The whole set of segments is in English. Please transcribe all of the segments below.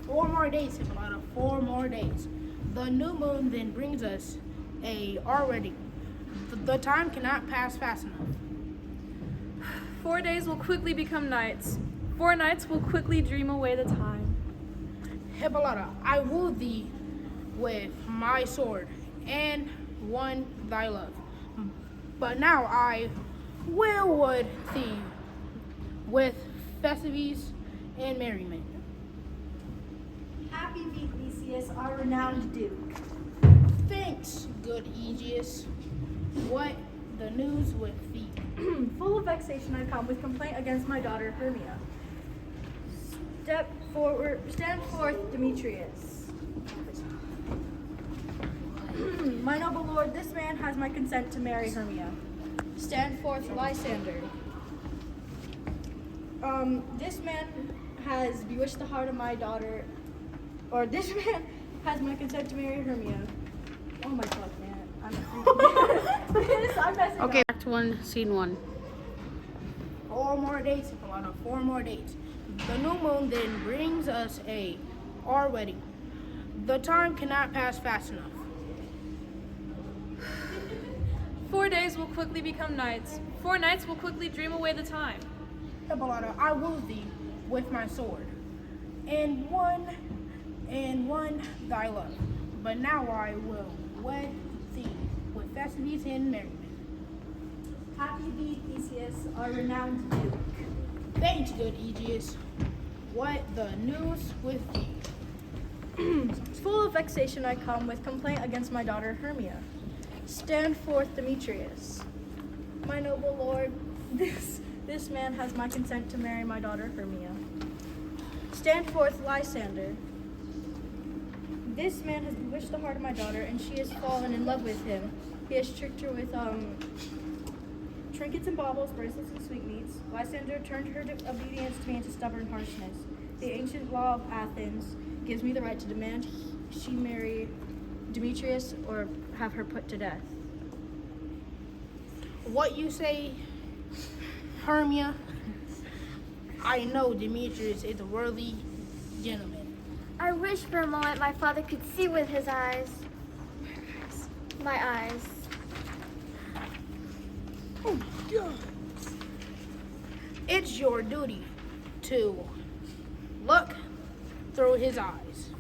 4 more days, Hippolyta, 4 more days. The new moon then brings us our wedding. The time cannot pass fast enough. 4 days will quickly become nights. 4 nights will quickly dream away the time. Hippolyta, I woo thee with my sword and won thy love. But now I will wood thee with festivities and merriment. Happy be Theseus, our renowned duke. Thanks, good Aegeus. What the news with thee? Full of vexation I come with complaint against my daughter Hermia. Stand forth, Demetrius. My noble lord, this man has my consent to marry Hermia. Stand forth, Lysander. This man has bewitched the heart of my daughter, or this man has my consent to marry Hermia. Oh my fuck, man. I'm messing Okay, up. Act 1, Scene 1. 4 more days, Hippolyta, 4 more days. The new moon then brings us our wedding. The time cannot pass fast enough. 4 days will quickly become nights. 4 nights will quickly dream away the time. Hippolyta, I woo thee with my sword, and won thy love. But now I will wed thee with festivities and merriment. Happy be Theseus, our renowned duke. Thanks, good Aegeus. What the news with thee? Full of vexation I come with complaint against my daughter Hermia. Stand forth, Demetrius. My noble lord, this man has my consent to marry my daughter Hermia. Stand forth, Lysander. This man has bewitched the heart of my daughter, and she has fallen in love with him. He has tricked her with trinkets and baubles, bracelets and sweetmeats. Lysander turned her obedience to me into stubborn harshness. The ancient law of Athens gives me the right to demand she marry Demetrius or have her put to death. What you say, Hermia? I know Demetrius is a worthy gentleman. I wish for a moment my father could see with his eyes. My eyes. Oh my God. It's your duty to look through his eyes.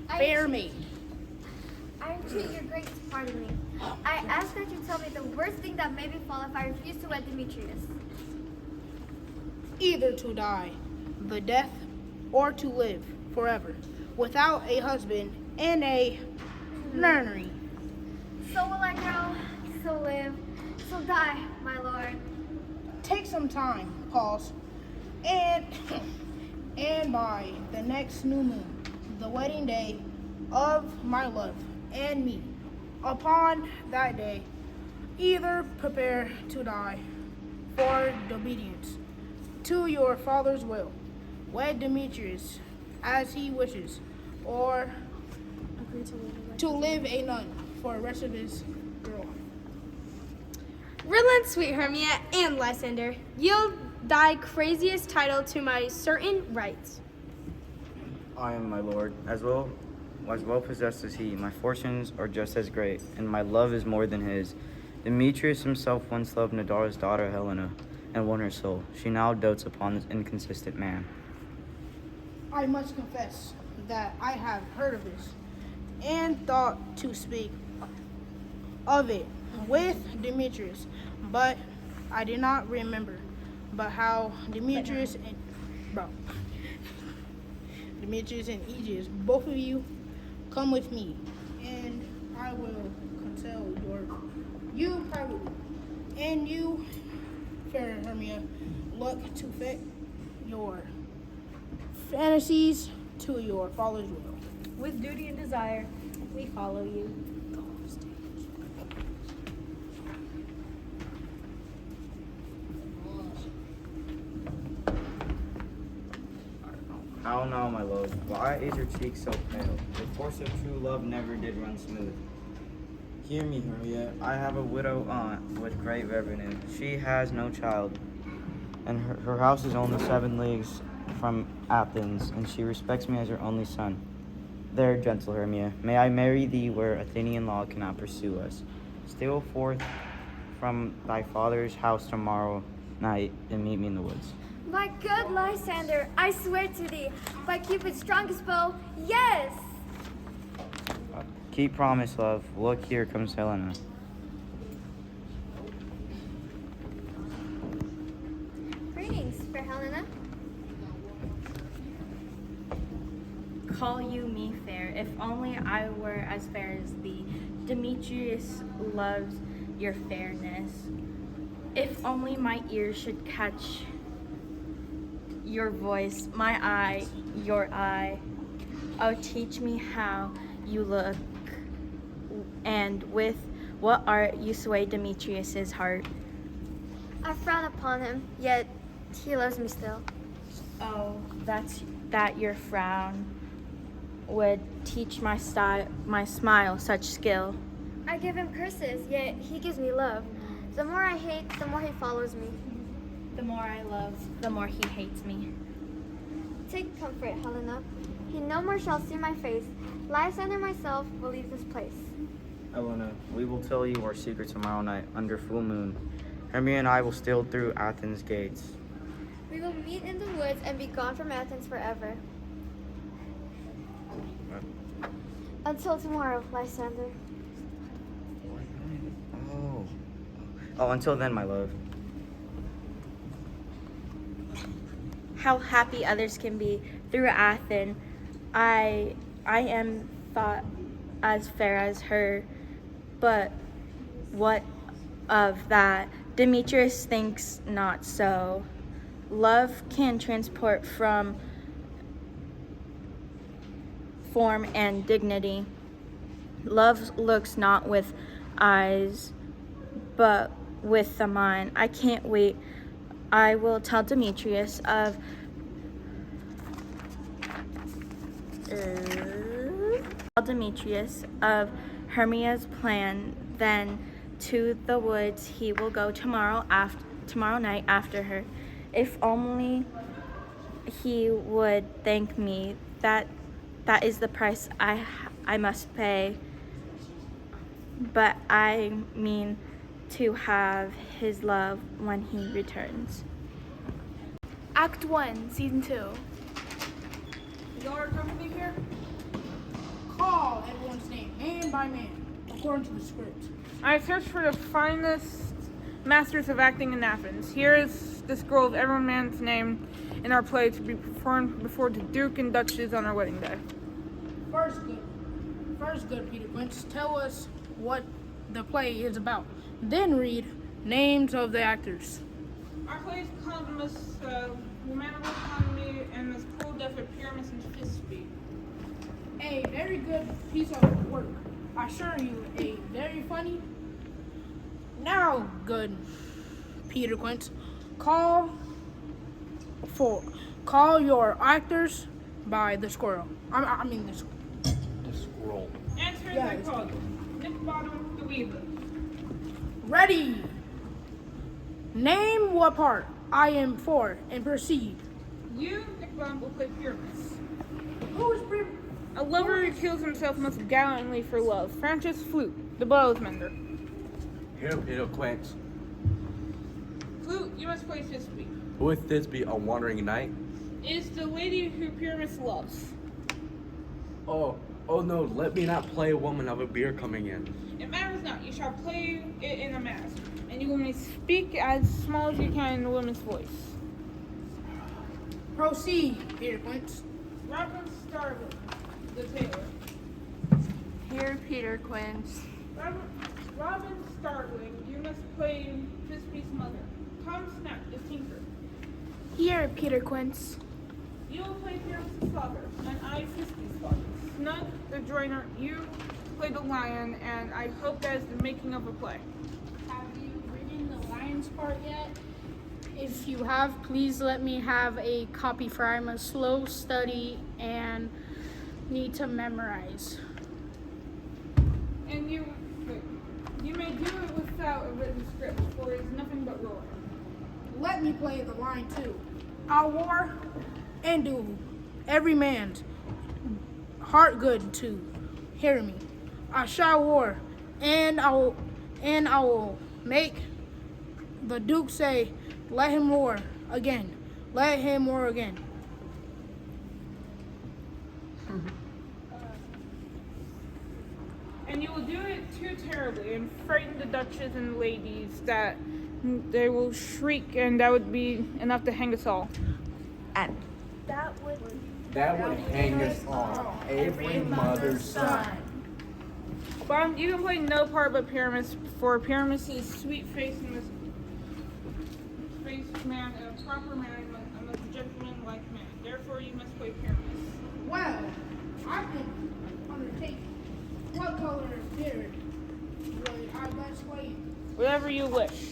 Fair maid. I entreat your grace to pardon me. I ask that you tell me the worst thing that may befall if I refuse to wed Demetrius. Either to die the death or to live forever without a husband and a nunnery. So will I grow, so live, so die, my lord. Take some time, pause, and by the next new moon, the wedding day of my love and me, upon that day, either prepare to die for obedience to your father's will, wed Demetrius as he wishes, or Agree to live a nun for the rest of his life. Relent, sweet Hermia and Lysander, yield thy craziest title to my certain rights. I am my lord, as well possessed as he. My fortunes are just as great, and my love is more than his. Demetrius himself once loved Nadara's daughter Helena, and won her soul. She now dotes upon this inconsistent man. I must confess that I have heard of this and thought to speak of it with Demetrius, but I did not remember but how Demetrius and Aegeus, both of you, come with me, and I will consult you privately, and you, fair Hermia, look to fit your fantasies to your father's will. With duty and desire, we follow you. How now, my love? Why is your cheek so pale? The course of true love never did run smooth. Hear me, Hermia. I have a widow aunt with great revenue. She has no child, and her house is only 7 leagues from Athens, and she respects me as her only son. There, gentle Hermia, may I marry thee where Athenian law cannot pursue us. Steal forth from thy father's house tomorrow night and meet me in the woods. My good Lysander, I swear to thee, by Cupid's strongest bow, yes! Keep promise, love. Look, here comes Helena. Greetings, fair Helena. Call you me fair, if only I were as fair as thee. Demetrius loves your fairness. If only my ears should catch your voice, my eye, your eye. Oh, teach me how you look, and with what art you sway Demetrius's heart. I frown upon him, yet he loves me still. Oh, that your frown would teach my smile such skill. I give him curses, yet he gives me love. The more I hate, the more he follows me. The more I love, the more he hates me. Take comfort, Helena. He no more shall see my face. Lysander myself will leave this place. Helena, we will tell you our secret tomorrow night under full moon. Hermia and I will steal through Athens' gates. We will meet in the woods and be gone from Athens forever. Until tomorrow, Lysander. Oh, until then, my love. How happy others can be through Athens. I am thought as fair as her, but what of that? Demetrius thinks not so. Love can transport from form and dignity. Love looks not with eyes, but with the mind. I can't wait. I will tell Demetrius of Hermia's plan. Then to the woods he will go tomorrow night after her. If only he would thank me. That is the price I must pay. But I mean to have his love when he returns. Act 1, Season 2. Your company here? Call everyone's name, man by man, according to the script. I searched for the finest masters of acting in Athens. Here is the scroll of every man's name in our play to be performed before the Duke and Duchess on our wedding day. First good, Peter Quince. Tell us what the play is about. Then read names of the actors. Our play is called Miss Romantic Economy and Miss Cool Death of Pyramus and Thisbe. A very good piece of work. I assure you, a very funny. Now, good, Peter Quince. Call your actors by the squirrel. I mean the Scroll. Answering Yeah, my it's call. Nick Bottom, the Weaver. Ready. Name what part I am for and proceed. You, Nick Bottom, will play Pyramus. Who is A lover who kills himself most gallantly for love. Francis Flute, the bellows mender. Here, Peter Quince. Flute, you must play Thisbe. Who is Thisbe, a wandering knight? Is the lady who Pyramus loves. Oh no, let me not play a woman of a beer coming in. It matters not. You shall play it in a mask, and you may speak as small as you can in a woman's voice. Proceed, Peter Quince. Robin Starling, the tailor. Here, Peter Quince. Robin Starling, you must play Thisbe's mother. Tom Snap, the tinker. Here, Peter Quince. You will play Pyramus' father, and I Thisbe's father. Snug, the joiner, you play the lion, and I hope that is the making of a play. Have you written the lion's part yet? If you have, please let me have a copy, for I'm a slow study and need to memorize. And you may do it without a written script, for it is nothing but roaring. Let me play the line too. Our war and do every man's heart good to hear me. I shall war, and I will make the Duke say, let him war again. Let him war again. And you will do it too terribly and frighten the duchess and ladies that they will shriek, and that would be enough to hang us all. And That would hang us all, every mother's son. Bond, you can play no part but Pyramus, for Pyramus is sweet-faced and face man, a proper man, and a gentleman-like man. Therefore, you must play Pyramus. Well, I can undertake. What color beard would I best play in? Whatever you wish.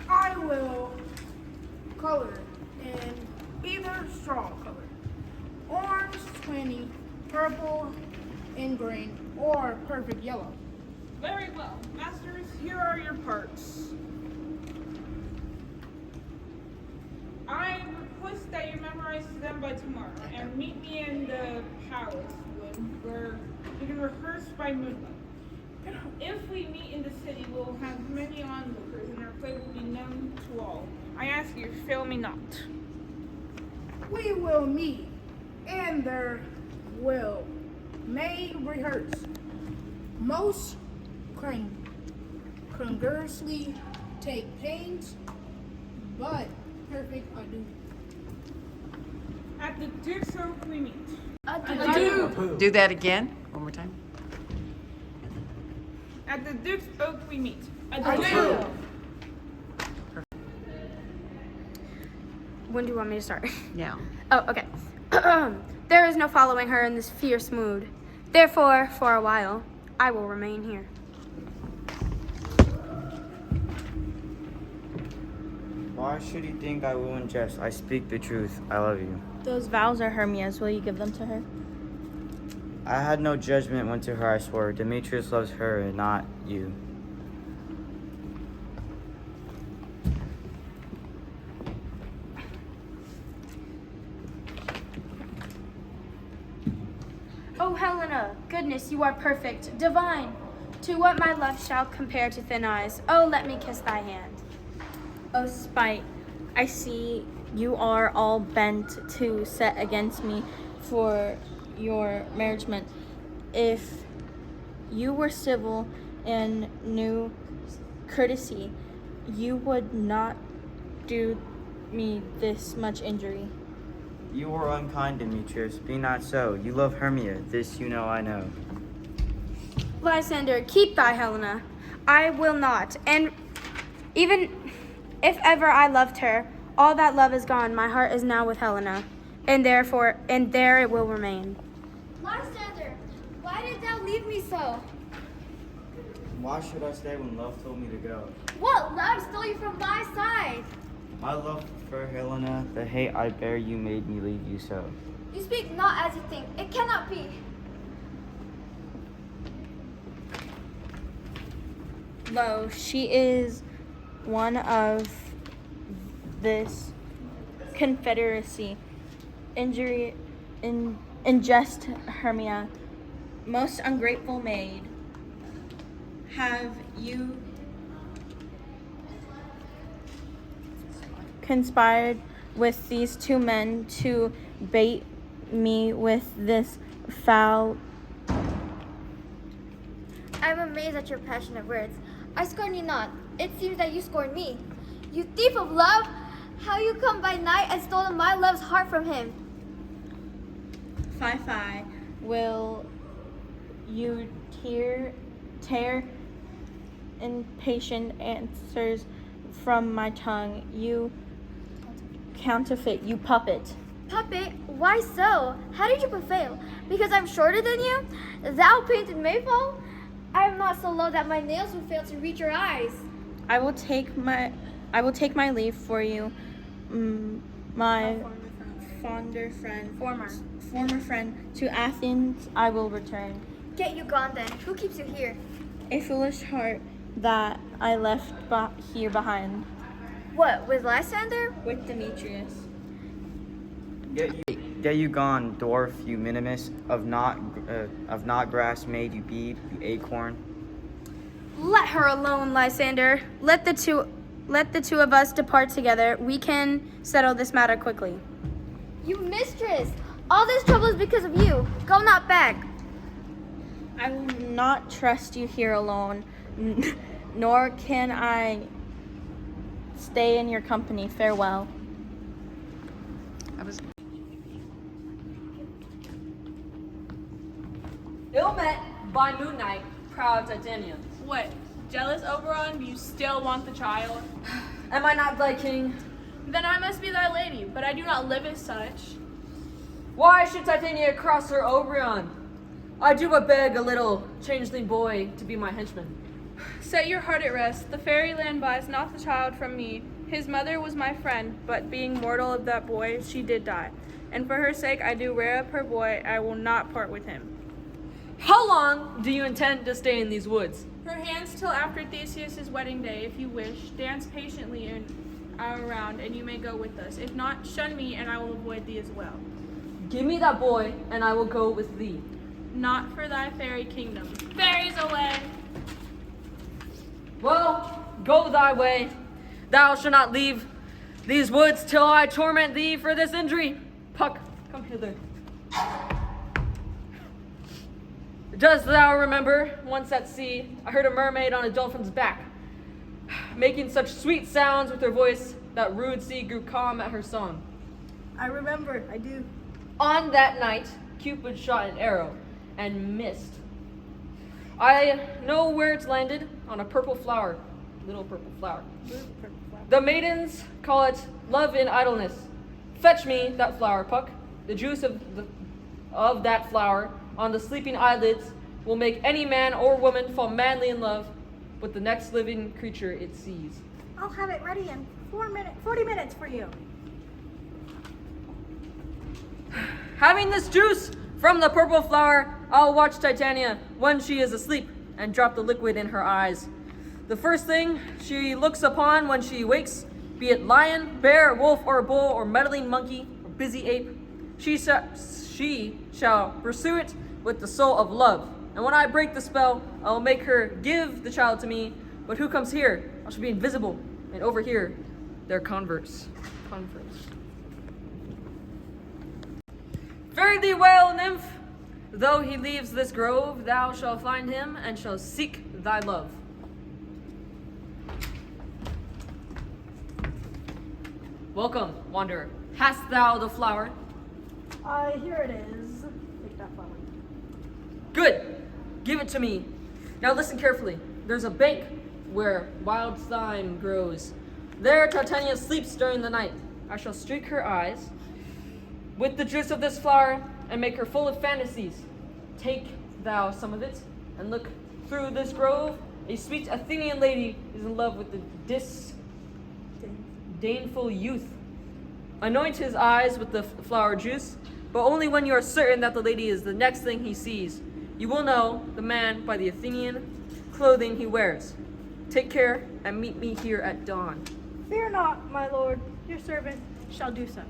I will color in either straw color, orange 20, purple and green, or perfect yellow. Very well. Masters, here are your parts. I request that you memorize them by tomorrow and meet me in the palace where we can rehearse by moonlight. If we meet in the city, we'll have many onlookers and our play will be known to all. I ask you, fail me not. We will meet, and there may rehearse. Most congruously take pains, but perfect ado. At the Duke's Oak we meet. do that again. One more time. At the Duke's Oak we meet. Adieu. When do you want me to start? Now. Oh, okay. There is no following her in this fierce mood. Therefore, for a while, I will remain here. Why should you think I will in jest? I speak the truth. I love you. Those vows are Hermia's. Will you give them to her? I had no judgment when to her I swore. Demetrius loves her and not you. Oh, Helena, goodness, you are perfect, divine. To what my love shall compare to thin eyes? Oh, let me kiss thy hand. Oh, spite, I see you are all bent to set against me for your marriagement. If you were civil and knew courtesy, you would not do me this much injury. You are unkind, Demetrius. Be not so. You love Hermia. This you know I know. Lysander, keep thy Helena. I will not. And even if ever I loved her, all that love is gone. My heart is now with Helena, and there it will remain. Lysander, why did thou leave me so? Why should I stay when love told me to go? What love stole you from my side? My love for Helena, the hate I bear you made me leave you so. You speak not as you think. It cannot be. Lo, she is one of this confederacy. Ingest Hermia, most ungrateful maid. Have you conspired with these two men to bait me with this foul? I am amazed at your passionate words. I scorn you not. It seems that you scorn me. You thief of love! How you come by night and stolen my love's heart from him? Fie, will you tear impatient answers from my tongue? You counterfeit, you puppet. Puppet? Why so? How did you prevail? Because I'm shorter than you? Thou painted maypole? I am not so low that my nails will fail to reach your eyes. I will take my leave for you, my former friend. To Athens I will return. Get you gone then. Who keeps you here? A foolish heart that I left here behind What, with Lysander? with Demetrius. Get you gone, dwarf, you minimus, of not grass made you be, you acorn. Let her alone, Lysander. Let the two of us depart together. We can settle this matter quickly. You mistress! All this trouble is because of you. Go not back. I will not trust you here alone, nor can I stay in your company. Farewell. Ill met by moonlight, proud Titania. What? Jealous, Oberon? You still want the child? Am I not thy king? Then I must be thy lady, but I do not live as such. Why should Titania cross her Oberon? I do but beg a little changeling boy to be my henchman. Set your heart at rest. The fairyland buys not the child from me. His mother was my friend, but being mortal of that boy, she did die. And for her sake I do rear up her boy. I will not part with him. How long do you intend to stay in these woods? Perchance till after Theseus' wedding day, if you wish. Dance patiently around, and you may go with us. If not, shun me, and I will avoid thee as well. Give me that boy, and I will go with thee. Not for thy fairy kingdom. Fairies away! Well, go thy way. Thou shalt not leave these woods till I torment thee for this injury. Puck, come hither. Dost thou remember, once at sea, I heard a mermaid on a dolphin's back, making such sweet sounds with her voice that rude sea grew calm at her song. I remember, I do. On that night, Cupid shot an arrow and missed. I know where it's landed, on a purple flower, little purple flower. The maidens call it love in idleness. Fetch me that flower, Puck. The juice of that flower on the sleeping eyelids will make any man or woman fall madly in love with the next living creature it sees. I'll have it ready in 40 minutes for you. Having this juice from the purple flower, I'll watch Titania when she is asleep and drop the liquid in her eyes. The first thing she looks upon when she wakes, be it lion, bear, wolf, or bull, or meddling monkey, or busy ape, she shall pursue it with the soul of love. And when I break the spell, I will make her give the child to me. But who comes here? I shall be invisible, and over here, they're converse. Fare thee well, nymph. Though he leaves this grove, thou shalt find him, and shall seek thy love. Welcome, wanderer. Hast thou the flower? Here it is. Take that flower. Good. Give it to me. Now listen carefully. There's a bank where wild thyme grows. There Titania sleeps during the night. I shall streak her eyes with the juice of this flower and make her full of fantasies. Take thou some of it and look through this grove. A sweet Athenian lady is in love with the disdainful youth. Anoint his eyes with the flower juice, but only when you are certain that the lady is the next thing he sees. You will know the man by the Athenian clothing he wears. Take care and meet me here at dawn. Fear not, my lord. Your servant shall do so.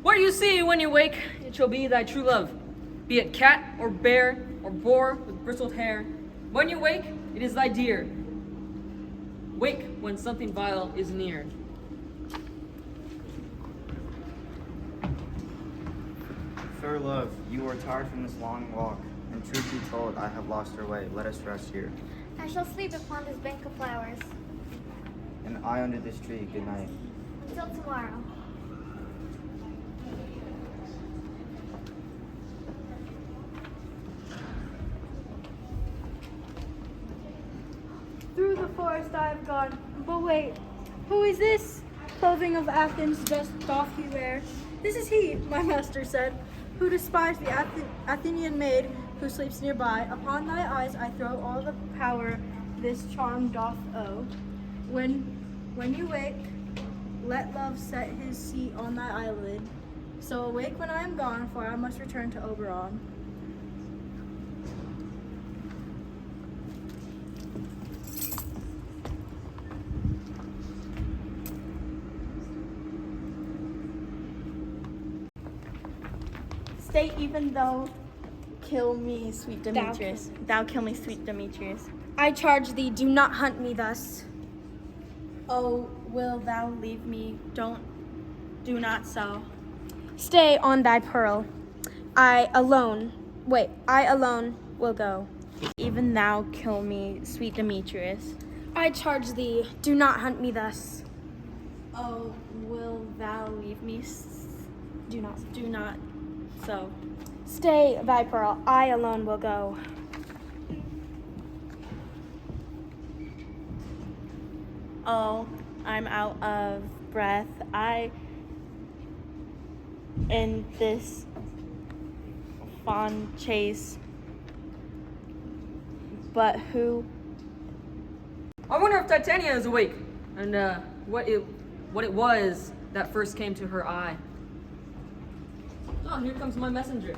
What you see when you wake, it shall be thy true love, be it cat or bear or boar with bristled hair. When you wake, it is thy dear. Wake when something vile is near. Fair love, you are tired from this long walk, and truth be told, I have lost our way. Let us rest here. I shall sleep upon this bank of flowers. And I under this tree. Good night. Until tomorrow. Through the forest I have gone. But wait, who is this? Clothing of Athens just doth he wear. This is he, my master said, who despised the Athenian maid who sleeps nearby. Upon thy eyes I throw all the power this charm doth owe. When you wake, let love set his seat on thy eyelid. So awake when I am gone, for I must return to Oberon. Stay even though kill me, sweet Demetrius. Thou kill me, sweet Demetrius. I charge thee, do not hunt me thus. Oh, will thou leave me? Do not so. Stay on thy pearl. I alone will go. Even thou kill me, sweet Demetrius. I charge thee, do not hunt me thus. Oh, will thou leave me? Do not so. Stay thy pearl, I alone will go. Oh, I'm out of breath. In this fond chase. But who? I wonder if Titania is awake, and what it was that first came to her eye. Oh, here comes my messenger.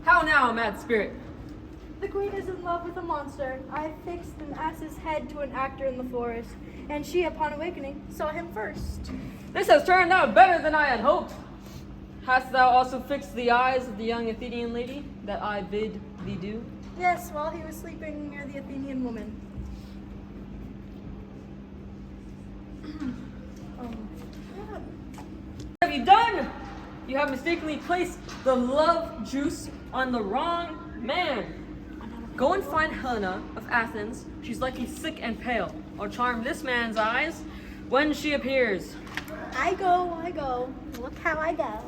How now, mad spirit? The queen is in love with a monster. I fixed an ass's head to an actor in the forest, and she, upon awakening, saw him first. This has turned out better than I had hoped. Hast thou also fixed the eyes of the young Athenian lady that I bid thee do? Yes, while he was sleeping near the Athenian woman. What have you done? You have mistakenly placed the love juice on the wrong man. Go and find Helena of Athens. She's likely sick and pale. I'll charm this man's eyes when she appears. I go. Look how I go.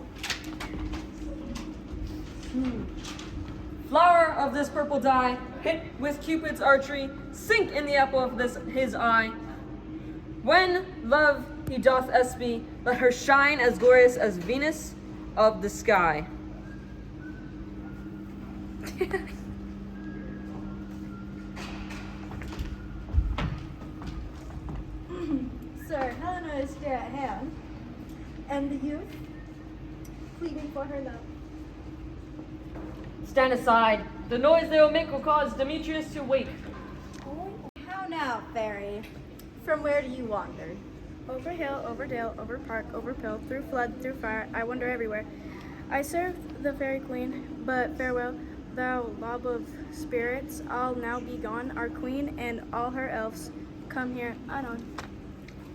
Flower of this purple dye, hit with Cupid's archery, sink in the apple of his eye. When love he doth espy, let her shine as glorious as Venus of the sky. Sir, Helena is still at hand, and the youth pleading for her love. Stand aside. The noise they will make will cause Demetrius to wake. How now, fairy? From where do you wander? Over hill, over dale, over park, over pill, through flood, through fire, I wander everywhere. I serve the fairy queen, but farewell, thou lob of spirits, I'll now be gone. Our queen and all her elves come here anon.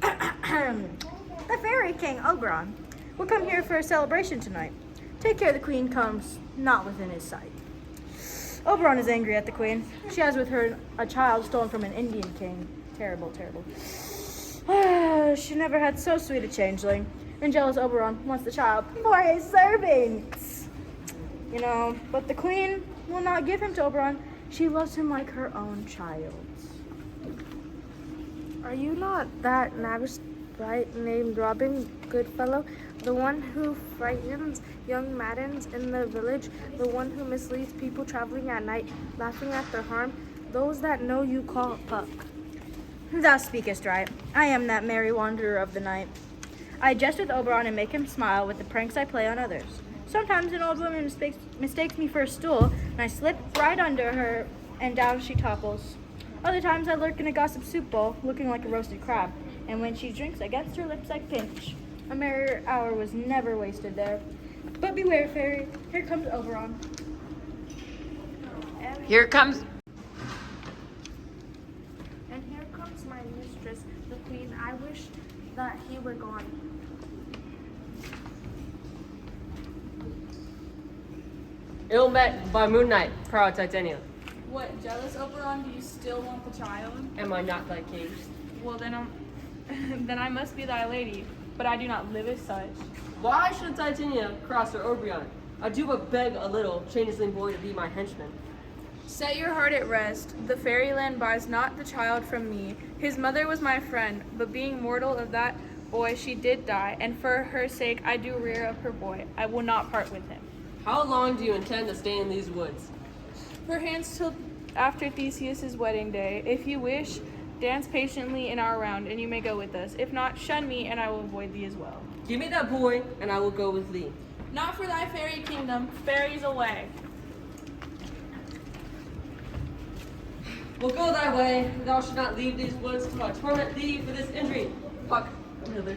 The fairy king, Oberon, will come here for a celebration tonight. Take care the queen comes not within his sight. Oberon is angry at the queen. She has with her a child stolen from an Indian king. Terrible, terrible. She never had so sweet a changeling. And jealous Oberon wants the child for his servants. But the queen will not give him to Oberon. She loves him like her own child. Are you not that knavish bright named Robin Goodfellow, the one who frightens young maidens in the village, the one who misleads people traveling at night, laughing at their harm, those that know you call Puck? Thou speakest right. I am that merry wanderer of the night. I jest with Oberon and make him smile with the pranks I play on others. Sometimes an old woman mistakes me for a stool, and I slip right under her, and down she topples. Other times I lurk in a gossip soup bowl, looking like a roasted crab, and when she drinks against her lips I pinch. A merrier hour was never wasted there. But beware, fairy, here comes Oberon. Here comes. And here comes my mistress, the queen. I wish that he were gone. Ill met by moonlight, proud Titania. What, jealous Oberon, do you still want the child? Am I not thy king? Well, then then I must be thy lady, but I do not live as such. Why should Titania cross her Oberon? I do but beg a little changeling boy to be my henchman. Set your heart at rest. The fairyland buys not the child from me. His mother was my friend, but being mortal of that boy, she did die, and for her sake I do rear up her boy. I will not part with him. How long do you intend to stay in these woods? Perchance till after Theseus' wedding day. If you wish, dance patiently in our round, and you may go with us. If not, shun me, and I will avoid thee as well. Give me that boy, and I will go with thee. Not for thy fairy kingdom, fairies away. Well, go thy way. Thou shalt not leave these woods till I torment thee for this injury. Puck, come hither.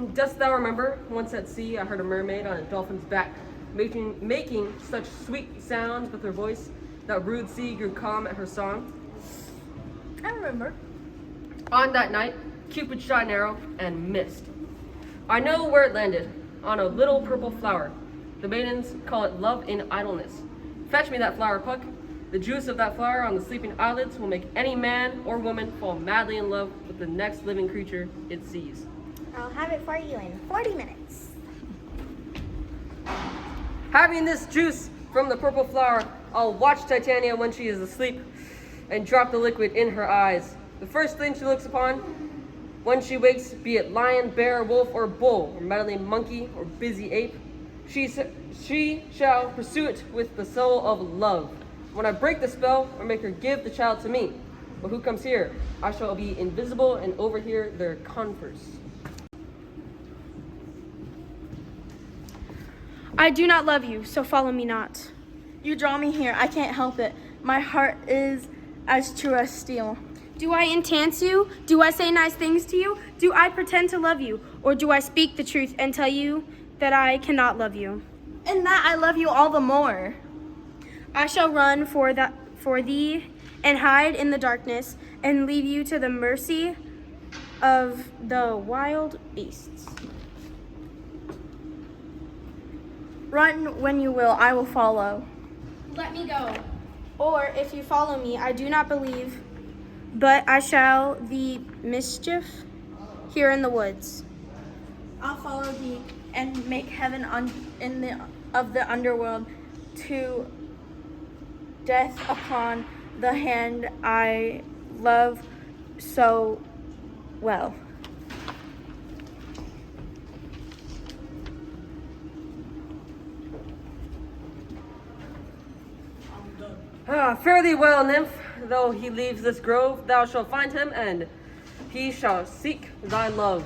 Dost thou remember, once at sea, I heard a mermaid on a dolphin's back, making such sweet sounds with her voice, that rude sea grew calm at her song? I remember. On that night, Cupid shot an arrow and missed. I know where it landed, on a little purple flower. The maidens call it love in idleness. Fetch me that flower, Puck. The juice of that flower on the sleeping eyelids will make any man or woman fall madly in love with the next living creature it sees. I'll have it for you in 40 minutes. Having this juice from the purple flower, I'll watch Titania when she is asleep and drop the liquid in her eyes. The first thing she looks upon when she wakes, be it lion, bear, wolf, or bull, or meddling monkey, or busy ape, she shall pursue it with the soul of love. When I break the spell, or make her give the child to me, but who comes here? I shall be invisible and overhear their converse. I do not love you, so follow me not. You draw me here. I can't help it. My heart is as true as steel. Do I enchant you? Do I say nice things to you? Do I pretend to love you? Or do I speak the truth and tell you that I cannot love you? In that I love you all the more. I shall run for thee and hide in the darkness and leave you to the mercy of the wild beasts. Run when you will, I will follow. Let me go. Or if you follow me, I do not believe, but I shall the mischief here in the woods. I'll follow thee and make heaven of the underworld to death upon the hand I love so well. Fare thee well, nymph. Though he leaves this grove, thou shalt find him, and he shall seek thy love.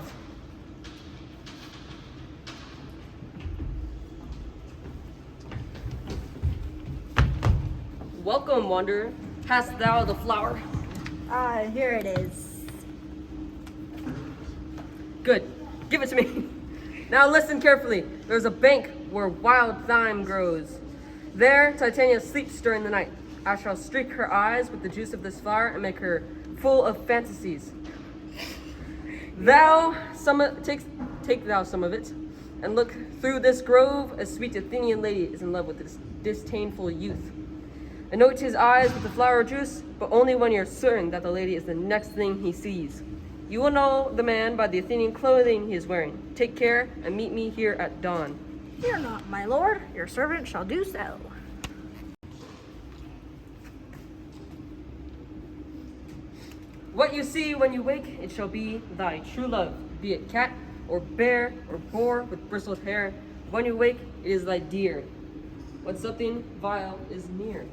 Welcome, wanderer. Hast thou the flower? Ah, here it is. Good. Give it to me. Now listen carefully. There's a bank where wild thyme grows. There Titania sleeps during the night. I shall streak her eyes with the juice of this flower and make her full of fantasies. Take thou some of it, and look through this grove. A sweet Athenian lady is in love with this disdainful youth. Anoint his eyes with the flower juice, but only when you're certain that the lady is the next thing he sees. You will know the man by the Athenian clothing he is wearing. Take care and meet me here at dawn. Fear not, my lord. Your servant shall do so. What you see when you wake, it shall be thy true love, be it cat or bear or boar with bristled hair. When you wake, it is thy dear. When something vile is near.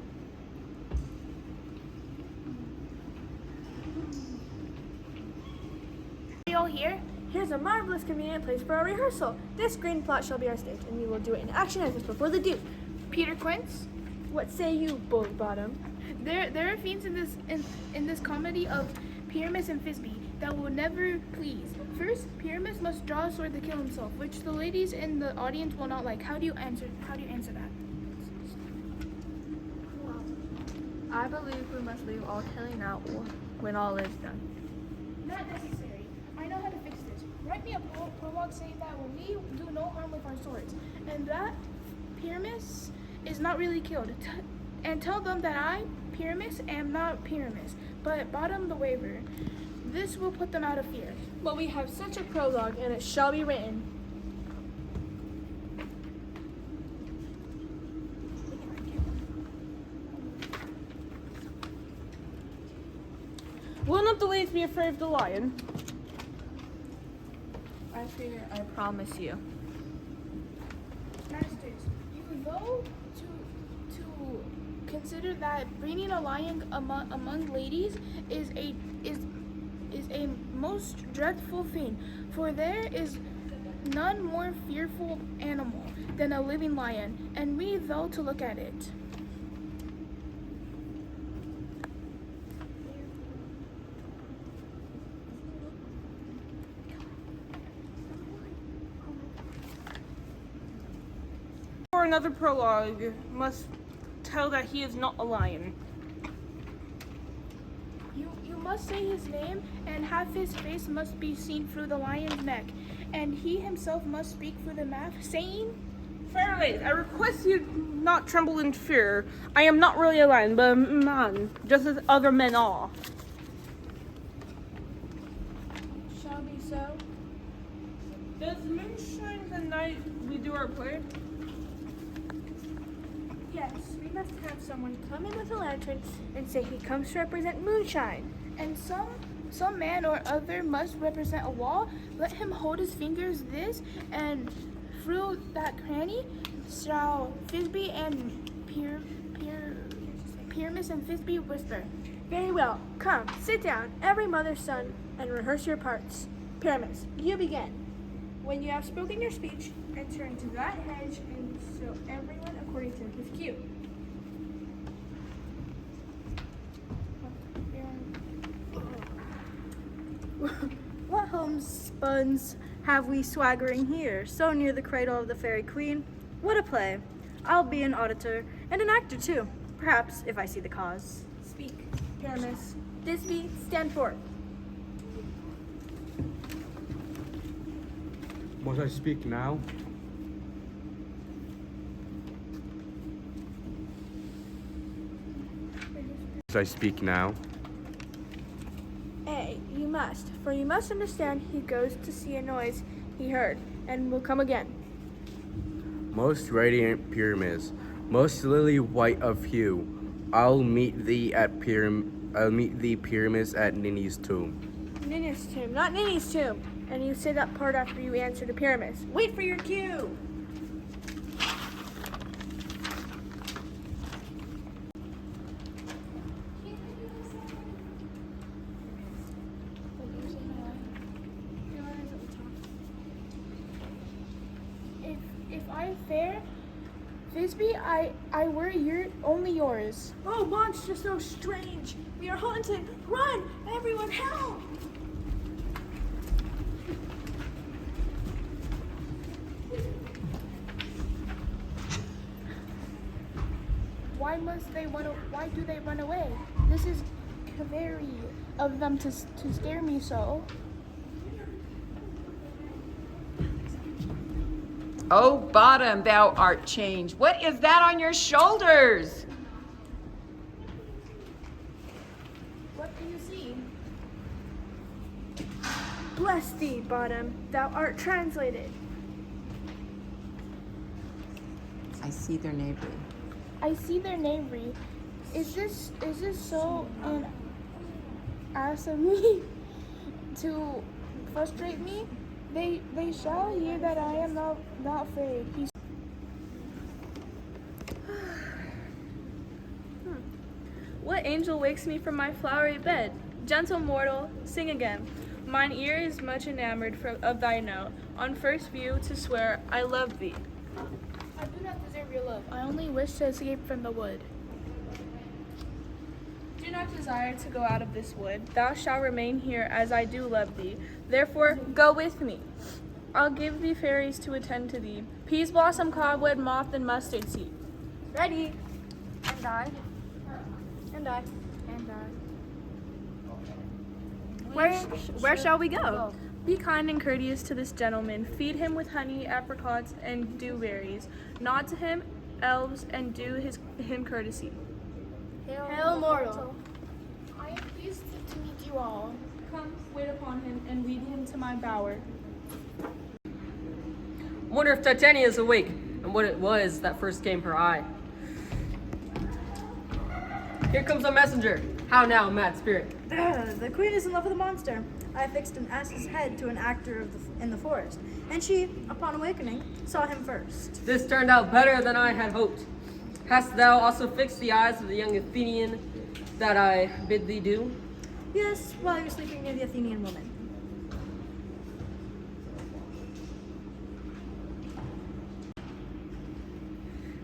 Are you all here? Here's a marvelous convenient place for our rehearsal. This green plot shall be our stage, and we will do it in action as if before the Duke. Peter Quince, What say you, Bull Bottom? there are fiends in this comedy of Pyramus and Thisbe that will never please. First, Pyramus must draw a sword to kill himself, which the ladies in the audience will not like. How do you answer that? I believe we must leave all killing out when all is done. Not necessary. I know how to fix this. Write me a prologue saying that when we do no harm with our swords, and that Pyramus is not really killed. And tell them that I, Pyramus, am not Pyramus, but Bottom the Waver. This will put them out of fear. Well, we have such a prologue, and it shall be written. Will not the ladies be afraid of the lion? I fear, I promise you. Masters, you know to consider that bringing a lion among ladies is a most dreadful thing, for there is none more fearful animal than a living lion, and we though to look at it. another prologue must tell that he is not a lion. You must say his name, and half his face must be seen through the lion's neck, and he himself must speak through the mouth, saying, Fairly, I request you not tremble in fear. I am not really a lion, but a man, just as other men are. shall be so. Does moonshine the night we do our play? Yes, we must have someone come in with a lantern and say he comes to represent moonshine. And some man or other must represent a wall. Let him hold his fingers this, and through that cranny shall Thisbe and Pyramus and Thisbe whisper. Very well. Come, sit down, every mother's son, and rehearse your parts. Pyramus, you begin. When you have spoken your speech, enter into that hedge and show everyone according to his cue. What homespuns have we swaggering here, so near the cradle of the fairy queen? What a play! I'll be an auditor and an actor too, perhaps if I see the cause. Speak, Pyramus. Thisbe, stand forth. Must I speak now? Must I speak now? Ay, you must, for you must understand he goes to see a noise he heard, and will come again. Most radiant pyramids, most lily white of hue, I'll meet thee pyramids at Nini's tomb. Nini's tomb, not Nini's tomb. And you say that part after you answer to Pyramus. Wait for your cue. If I'm fair, Thisbe, I were only yours. Oh, monster so strange. We are haunted. Run, everyone, help! Why do they run away? This is very of them to scare me so. Oh, Bottom, thou art changed. What is that on your shoulders? What do you see? Bless thee, Bottom, thou art translated. I see their knavery. I see their knavery. Is this so an ass of me to frustrate me? They shall hear that I am not afraid. What angel wakes me from my flowery bed? Gentle mortal, sing again. Mine ear is much enamored of thy note. On first view to swear I love thee. I do not deserve your love. I only wish to escape from the wood. Do not desire to go out of this wood. Thou shalt remain here as I do love thee. Therefore, go with me. I'll give thee fairies to attend to thee. Peas blossom, cobweb, moth, and mustard seed. Ready. And I. And I. And I. Where shall we go? Be kind and courteous to this gentleman. Feed him with honey, apricots, and dewberries. Nod to him, elves, and do him courtesy. Hail mortal. I am pleased to meet you all. Come, wait upon him, and lead him to my bower. Wonder if Titania is awake, and what it was that first came her eye. Here comes a messenger. How now, mad spirit? The queen is in love with a monster. I fixed an ass's head to an actor in the forest, and she, upon awakening, saw him first. This turned out better than I had hoped. Hast thou also fixed the eyes of the young Athenian that I bid thee do? Yes, while he was sleeping near the Athenian woman.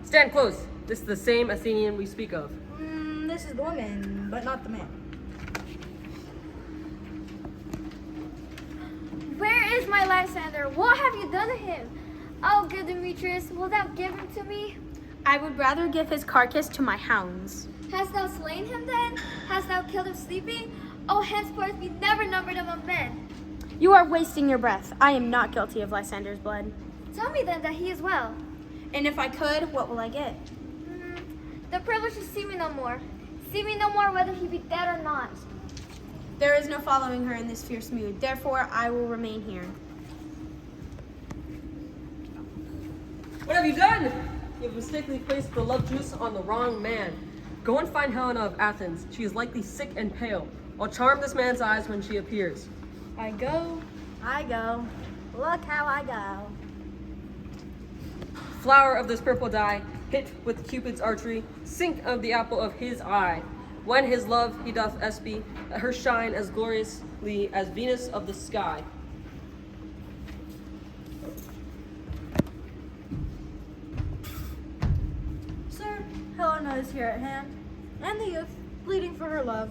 Stand close. This is the same Athenian we speak of. This is the woman, but not the man. Where is my Lysander? What have you done to him? Oh, good Demetrius, wilt thou give him to me? I would rather give his carcass to my hounds. Hast thou slain him then? Hast thou killed him sleeping? Oh, henceforth be never numbered among men. You are wasting your breath. I am not guilty of Lysander's blood. Tell me then that he is well. And if I could, what will I get? The privilege to see me no more. See me no more whether he be dead or not. There is no following her in this fierce mood. Therefore, I will remain here. What have you done? You have mistakenly placed the love juice on the wrong man. Go and find Helena of Athens. She is likely sick and pale. I'll charm this man's eyes when she appears. I go. Look how I go. Flower of this purple dye, hit with Cupid's archery, sink of the apple of his eye. When his love he doth espy, let her shine as gloriously as Venus of the sky. Sir, Helena is here at hand, and the youth, pleading for her love.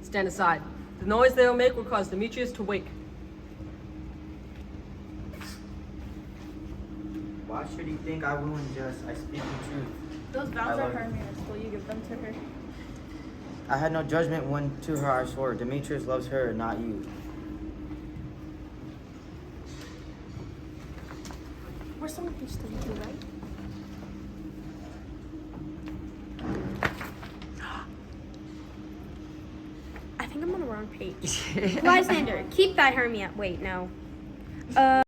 Stand aside. The noise they will make will cause Demetrius to wake. Why should he think I will unjust? I speak the truth. Those I vows are love you. Hermia's. Will you give them to her? I had no judgment when to her I swore. Demetrius loves her, not you. We're so used to you, right? I think I'm on the wrong page. Lysander, keep that Hermia. Wait, no.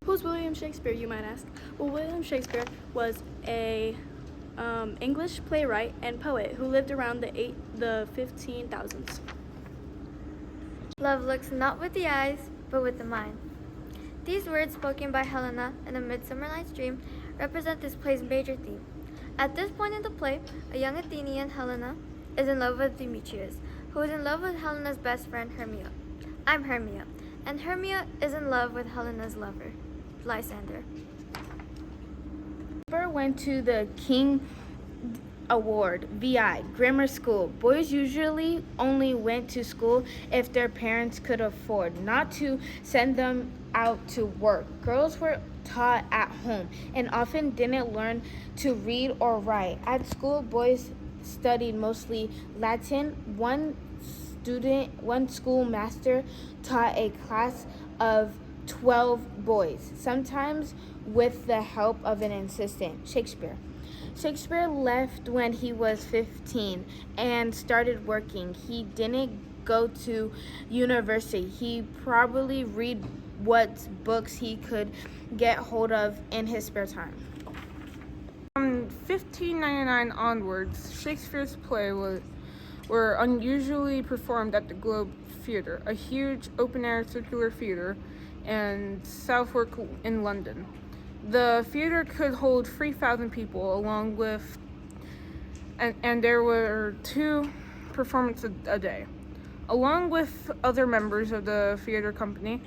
Who's William Shakespeare, you might ask? Well, William Shakespeare was a English playwright and poet who lived around the 15,000s. Love looks not with the eyes, but with the mind. These words spoken by Helena in A Midsummer Night's Dream represent this play's major theme. At this point in the play, a young Athenian, Helena, is in love with Demetrius, who is in love with Helena's best friend, Hermia. I'm Hermia, and Hermia is in love with Helena's lover, Lysander. Went to the King Award, VI, grammar school. Boys usually only went to school if their parents could afford not to send them out to work. Girls were taught at home and often didn't learn to read or write. At school, boys studied mostly Latin. One schoolmaster taught a class of 12 boys, sometimes with the help of an assistant. Shakespeare left when he was 15 and started working. He didn't go to university. He probably read what books he could get hold of in his spare time. From 1599 onwards, Shakespeare's plays were unusually performed at the Globe Theatre, a huge open-air circular theatre in Southwark in London. The theater could hold 3,000 people, along with, and there were 2 performances a day. Along with other members of the theater company,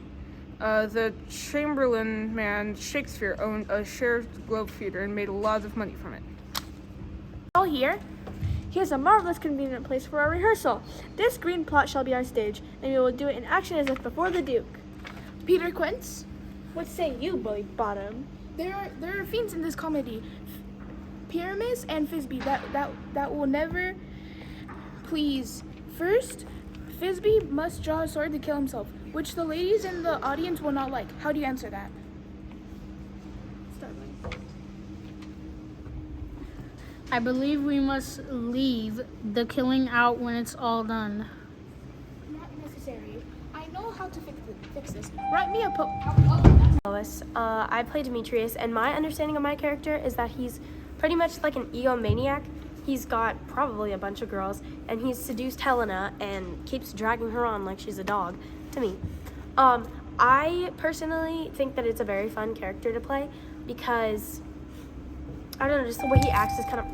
the Chamberlain man Shakespeare owned a share of the Globe Theatre and made a lot of money from it. All here. Here's a marvelous convenient place for our rehearsal. This green plot shall be our stage, and we will do it in action as if before the Duke. Peter Quince, What say you, Bully Bottom? there are fiends in this comedy. Pyramus and Thisbe that will never please. First, Thisbe must draw a sword to kill himself, which the ladies in the audience will not like. How do you answer that? I believe we must leave the killing out when it's all done. Not necessary. I know how to fix this. Write me a Lois, I play Demetrius, and my understanding of my character is that he's pretty much like an egomaniac. He's got probably a bunch of girls, and he's seduced Helena and keeps dragging her on like she's a dog to me. I personally think that it's a very fun character to play because, I don't know, just the way he acts is kind of